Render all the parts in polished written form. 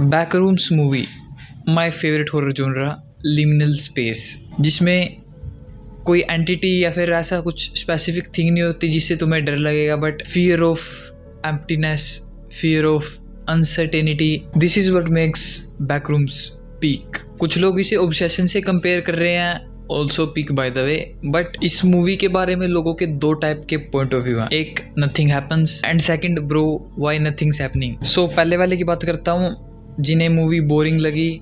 बैकरूम्स movie, my favourite horror genre, liminal space, जिसमें कोई entity या फिर ऐसा कुछ स्पेसिफिक थिंग नहीं होती जिससे तुम्हें डर लगेगा, but fear of emptiness, fear of uncertainty, this is what makes backrooms peak. कुछ लोग इसे ऑब्सेशन से कंपेयर कर रहे हैं, also peak by the way, but इस मूवी के बारे में लोगों के दो टाइप के पॉइंट ऑफ व्यू हैं, एक nothing happens and second bro why nothing's happening. So पहले वाले की बात करता हूँ, जिन्हें मूवी बोरिंग लगी,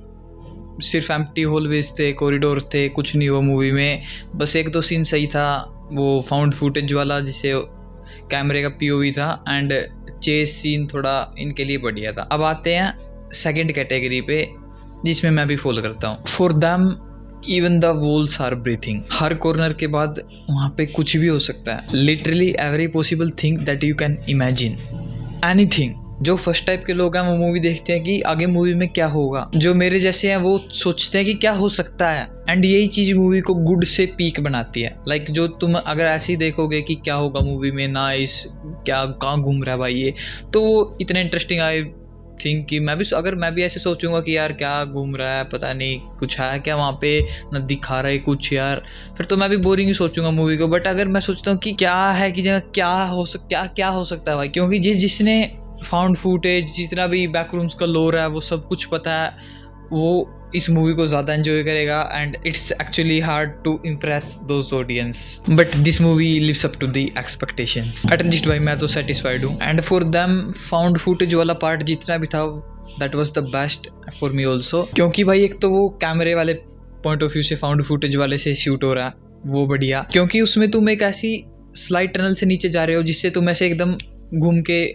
सिर्फ एम्प्टी हॉलवेज थे, कॉरिडोर थे, कुछ नहीं हुआ मूवी में, बस एक दो सीन सही था, वो फाउंड फुटेज वाला जिसे कैमरे का पीओवी था, एंड चेस सीन थोड़ा इनके लिए बढ़िया था। अब आते हैं सेकंड कैटेगरी पे, जिसमें मैं भी फॉलो करता हूँ। For them even the walls are breathing. हर कॉर्नर के बाद वहाँ पे कुछ भी हो सकता है, literally every possible thing that you can imagine, anything. जो फर्स्ट टाइप के लोग हैं वो मूवी देखते हैं कि आगे मूवी में क्या होगा, जो मेरे जैसे हैं वो सोचते हैं कि क्या हो सकता है, एंड यही चीज़ मूवी को गुड से पीक बनाती है। लाइक जो तुम अगर ऐसे ही देखोगे कि क्या होगा मूवी में, नाइस, क्या कहाँ घूम रहा है भाई ये, तो वो इतना इंटरेस्टिंग आई थिंक कि मैं भी ऐसे सोचूंगा कि यार क्या घूम रहा है, पता नहीं कुछ है क्या वहाँ पे, न दिखा रहा है कुछ यार, फिर तो मैं भी बोरिंग ही सोचूंगा मूवी को। बट अगर मैं सोचता हूँ कि क्या है कि जगह क्या हो सकता है भाई, क्योंकि जिसने फाउंड फुटेज, जितना भी बैकरूम्स का लोर है, वो सब कुछ पता है, वो इस मूवी को ज़्यादा एंजॉय करेगा, and it's actually hard to impress those audience, but this movie lives up to the expectations. At least भाई मैं तो सेटिस्फाइड हूँ, and for them found footage वाला पार्ट जितना भी था, that was the best for me also, क्योंकि भाई एक तो वो कैमरे वाले पॉइंट ऑफ व्यू से, फाउंड फुटेज वाले से शूट हो रहा है, वो बढ़िया, क्योंकि उसमें तुम एक ऐसी स्लाइड टनल से नीचे जा रहे हो जिससे तुम ऐसे एकदम घूम के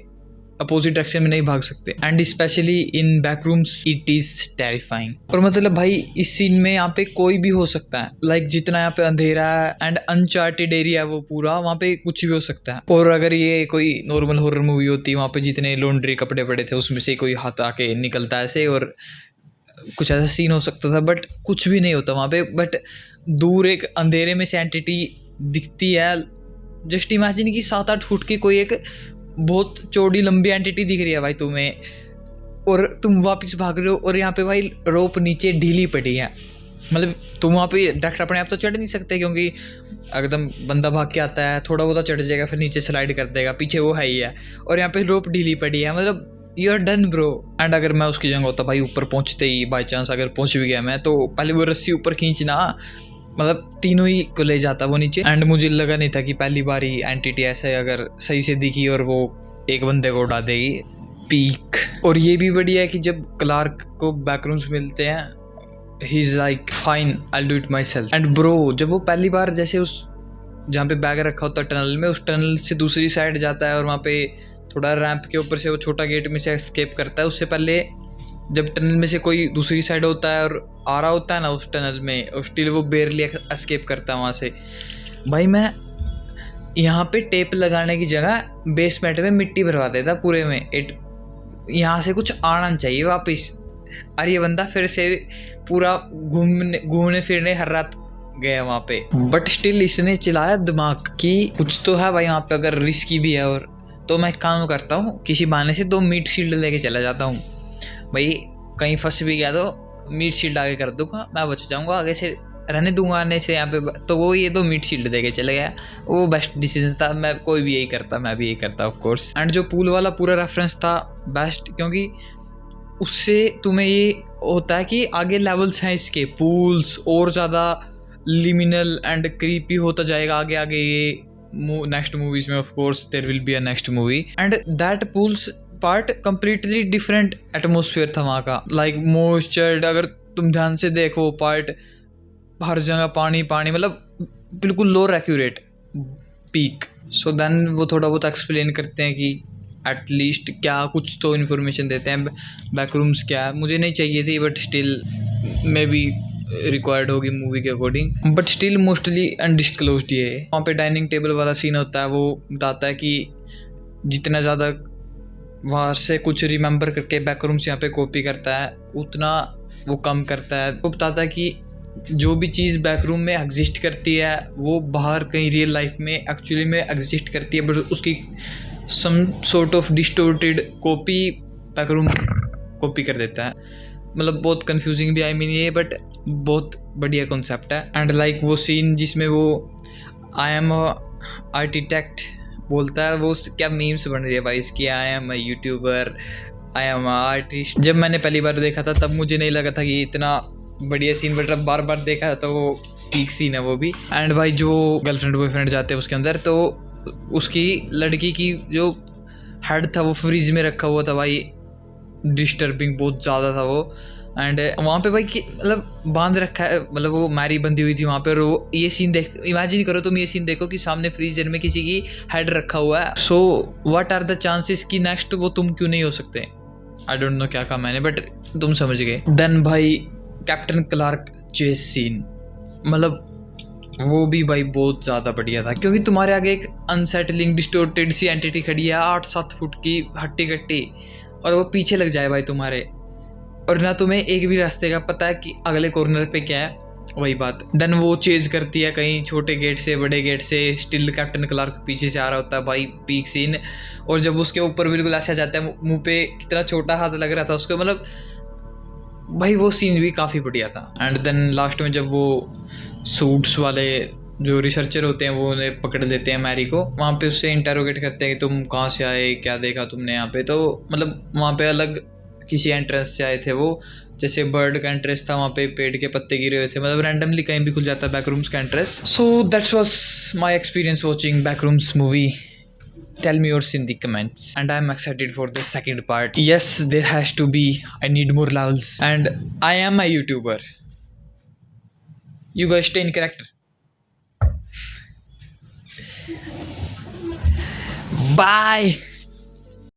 अपोजिट डायरेक्शन में नहीं भाग सकते, and specially in backrooms it is terrifying. और मतलब भाई इस सीन में यहाँ पे कोई भी हो सकता है, लाइक जितना यहाँ पे अंधेरा है एंड अनचार्टेड एरिया है वो पूरा, वहाँ पे कुछ भी हो सकता है। और अगर ये कोई नॉर्मल हॉरर मूवी होती, वहाँ पे जितने लॉन्ड्री कपड़े पड़े थे उसमें से कोई हाथ आके निकलता है ऐसे, और कुछ ऐसा सीन हो सकता था, बट कुछ भी नहीं होता वहाँ पे। बट दूर एक अंधेरे में से एंटिटी दिखती है, जस्ट इमेजिन कि 7-8 फुट की कोई एक बहुत चौड़ी लंबी एंटिटी दिख रही है भाई तुम्हें, और तुम वापस भाग रहे हो, और यहाँ पे भाई रोप नीचे ढीली पड़ी है, मतलब तुम वहाँ पे डायरेक्ट अपने आप तो चढ़ नहीं सकते, क्योंकि एकदम बंदा भाग के आता है, थोड़ा बहुत चढ़ जाएगा, फिर नीचे स्लाइड कर देगा, पीछे वो है ही है, और यहाँ पे रोप ढीली पड़ी है, मतलब you are done bro. And अगर मैं उसकी जगह होता भाई, ऊपर पहुँचते ही बाई चांस अगर पहुँच भी गया मैं, तो पहले वो रस्सी ऊपर खींचना, मतलब तीनों ही को ले जाता वो नीचे। एंड मुझे लगा नहीं था कि पहली बार ही एंटिटी ऐसे अगर सही से दिखी और वो एक बंदे को उड़ा देगी, पीक। और ये भी बढ़िया है कि जब क्लार्क को बैकरूम्स मिलते हैं, he is like fine, I do it my self. And bro जब वो पहली बार जैसे उस जहाँ पे बैग रखा होता है टनल में, उस टनल से दूसरी साइड जाता है, और वहाँ पे थोड़ा रैंप के ऊपर से वो छोटा गेट में से एस्केप करता है, उससे पहले जब टनल में से कोई दूसरी साइड होता है और आ रहा होता है ना उस टनल में, और स्टिल वो बेरली एस्केप करता है वहाँ से। भाई मैं यहाँ पे टेप लगाने की जगह बेसमेंट में मिट्टी भरवा देता पूरे में, यहाँ से कुछ आना चाहिए वापस। अरे ये बंदा फिर से पूरा घूमने फिरने हर रात गया वहाँ पे, बट स्टिल इसने चलाया दिमाग कि कुछ तो है भाई वहाँ पे, अगर रिस्की भी है। और तो मैं काम करता हूँ, किसी बहाने से 2 मीट शील्ड लेके चला जाता हूँ भाई, कहीं फंस भी गया तो मीट शील्ड आगे कर दूंगा, मैं बच जाऊंगा, आगे से रहने दूंगा आने से यहाँ पे। तो वो ये 2 मीट शील्ड देके चले गया, वो बेस्ट डिसीजन था। मैं कोई भी यही करता, मैं भी यही करता ऑफ कोर्स। एंड जो पूल वाला पूरा रेफरेंस था बेस्ट, क्योंकि उससे तुम्हें ये होता है कि आगे लेवल्स हैं इसके, पूल्स और ज़्यादा लिमिनल एंड क्रीपी होता जाएगा आगे आगे ये नेक्स्ट मूवीज में। Of course there will be a next movie, and that pools part completely different atmosphere था वहाँ का, लाइक मॉइस्चर्ड। अगर तुम ध्यान से देखो पार्ट, हर जगह पानी पानी, मतलब बिल्कुल lower accurate peak. So then वो थोड़ा बहुत एक्सप्लेन करते हैं कि एटलीस्ट क्या कुछ तो इन्फॉर्मेशन देते हैं बैकरूम्स क्या है। मुझे नहीं चाहिए थी, but still may be required होगी मूवी के according, but still mostly undisclosed ये। वहाँ पे डाइनिंग टेबल वाला सीन होता है, वो बताता है कि जितना ज़्यादा वहाँ से कुछ रिमेंबर करके बैकरूम्स यहाँ पे कॉपी करता है, उतना वो कम करता है। वो बताता है कि जो भी चीज़ बैकरूम में एग्जिस्ट करती है वो बाहर कहीं रियल लाइफ में एक्चुअली में एग्जिस्ट करती है, बट उसकी some sort of distorted copy backroom copy कर देता है। मतलब बहुत कंफ्यूजिंग भी आई मीन ये, बट बहुत बढ़िया कॉन्सेप्ट है। एंड लाइक वो सीन जिसमें वो आई एम आर्किटेक्ट बोलता है, वो क्या मीम्स बन रही है भाई इसकी, I am a YouTuber, I am artist. जब मैंने पहली बार देखा था तब मुझे नहीं लगा था कि इतना बढ़िया सीन, बट अब बार बार देखा तो वो पीक सीन है वो भी। एंड भाई जो गर्लफ्रेंड बॉयफ्रेंड जाते हैं उसके अंदर, तो उसकी लड़की की जो हेड था वो फ्रिज में रखा हुआ था भाई, डिस्टर्बिंग बहुत ज़्यादा था वो। एंड वहाँ पे भाई मतलब बांध रखा है, मतलब वो मैरी बंधी हुई थी वहाँ पे, और वो ये सीन देख, इमेजिन करो तुम ये सीन देखो कि सामने फ्रीजर में किसी की हेड रखा हुआ है। So what are the chances कि नेक्स्ट वो तुम क्यों नहीं हो सकते। आई डोंट नो क्या कहा मैंने, बट तुम समझ गए। देन भाई कैप्टन क्लार्क चेस सीन, मतलब वो भी भाई बहुत ज़्यादा बढ़िया था, क्योंकि तुम्हारे आगे एक अनसेटलिंग डिस्टोर्टेड सी एंटिटी खड़ी है 8-7 फुट की हट्टी कट्टी, और वो पीछे लग जाए भाई तुम्हारे, और ना तुम्हें एक भी रास्ते का पता है कि अगले कॉर्नर पे क्या है, वही बात। देन वो चेज करती है कहीं छोटे गेट से बड़े गेट से, स्टिल कैप्टन क्लार्क पीछे से आ रहा होता है भाई, पीक सीन। और जब उसके ऊपर बिल्कुल ऐसा जाता है, मुंह पे कितना छोटा हाथ लग रहा था उसको, मतलब भाई वो सीन भी काफ़ी बढ़िया था। एंड देन लास्ट में जब वो सूट्स वाले जो रिसर्चर होते हैं वो उन्हें पकड़ लेते हैं मैरी को, वहाँ पे उससे इंटरोगेट करते हैं कि तुम कहाँ से आए, क्या देखा तुमने यहाँ पे। तो मतलब वहाँ पे अलग किसी एंट्रेंस से आए थे वो, जैसे बर्ड का एंट्रेंस था, वहाँ पे पेड़ के पत्ते गिरे हुए थे, मतलब रैंडमली कहीं भी खुल जाता है बैकरूम्स का entrance. So that's was my experience watching backrooms movie. Tell me yours in the comments, and I'm excited for the second part. Yes, there has to be, I need more levels, and I am a YouTuber. You guys stay in character. Bye.